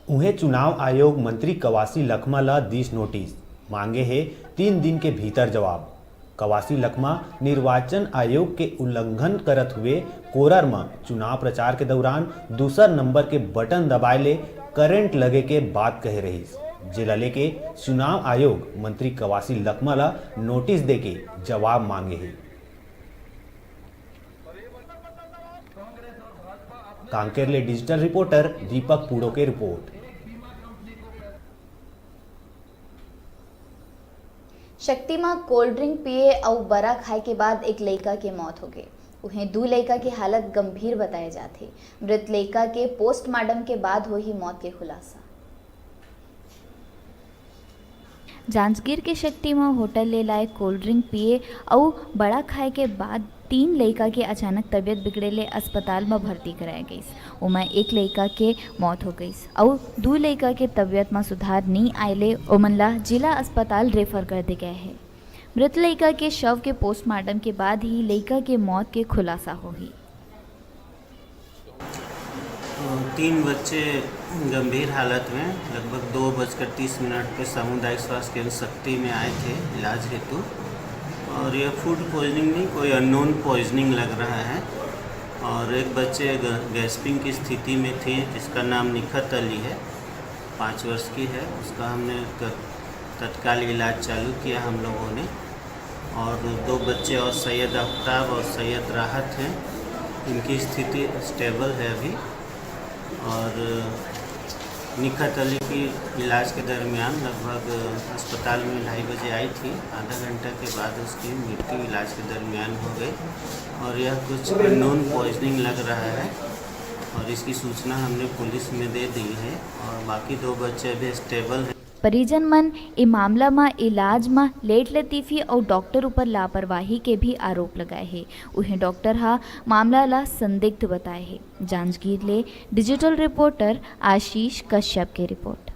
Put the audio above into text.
उन्हें चुनाव आयोग मंत्री कवासी लखमा ला दिस नोटिस मांगे है 3 दिन के भीतर जवाब। कवासी लखमा निर्वाचन आयोग के उल्लंघन करत हुए कोरर में चुनाव प्रचार के दौरान दूसर नंबर के बटन दबाए ले करंट लगे के बात कह रही, जिला लेके चुनाव आयोग मंत्री कवासी लखमा ला नोटिस दे के जवाब मांगे है। कांकेर ले डिजिटल रिपोर्टर दीपक पूड़ो के रिपोर्ट। शक्ति में कोल्ड ड्रिंक पिए और बरा खाए के बाद एक लड़का के मौत हो गई। उन्हें 2 लड़का की हालत गंभीर बताए जाते। मृत लड़का के पोस्टमार्टम के बाद हुई मौत के खुलासा। जांजगीर के शक्ति में होटल ले लाए कोल्ड ड्रिंक पिए और बड़ा खाए के बाद 3 लड़का के अचानक तबीयत बिगड़े ले अस्पताल में भर्ती कराया गई। उमें एक लड़का के मौत हो गई और 2 लड़का के तबीयत में सुधार नहीं आए ओमनला जिला अस्पताल रेफर कर दिए गए है। मृत लड़का के शव के पोस्टमार्टम के बाद ही लड़का के मौत के खुलासा होगी। 3 बच्चे गंभीर हालत में लगभग 2:30 पे सामुदायिक स्वास्थ्य केंद्र शक्ति में आए थे इलाज हेतु, और यह फूड पॉइजनिंग नहीं, कोई अननोन पॉइजनिंग लग रहा है। और एक बच्चे गैस्पिंग की स्थिति में थी जिसका नाम निखत अली है, 5 वर्ष की है। उसका हमने तत्काल इलाज चालू किया हम लोगों ने। और 2 बच्चे और सैयद आफ्ताब और सैयद राहत हैं, इनकी स्थिति स्टेबल है अभी। और निखत अली की इलाज के दरमियान लगभग अस्पताल में 2:30 बजे आई थी। आधा घंटा के बाद उसकी मृत्यु इलाज के दरमियान हो गई, और यह कुछ अननोन पॉइजनिंग लग रहा है, और इसकी सूचना हमने पुलिस में दे दी है। और बाकी 2 बच्चे अभी स्टेबल हैं। परिजन मन ए मामला में इलाज में लेट लतीफ़ी और डॉक्टर ऊपर लापरवाही के भी आरोप लगाए हैं। उन्हें डॉक्टर हा मामला ला संदिग्ध बताए है। जांजगीर ले डिजिटल रिपोर्टर आशीष कश्यप की रिपोर्ट।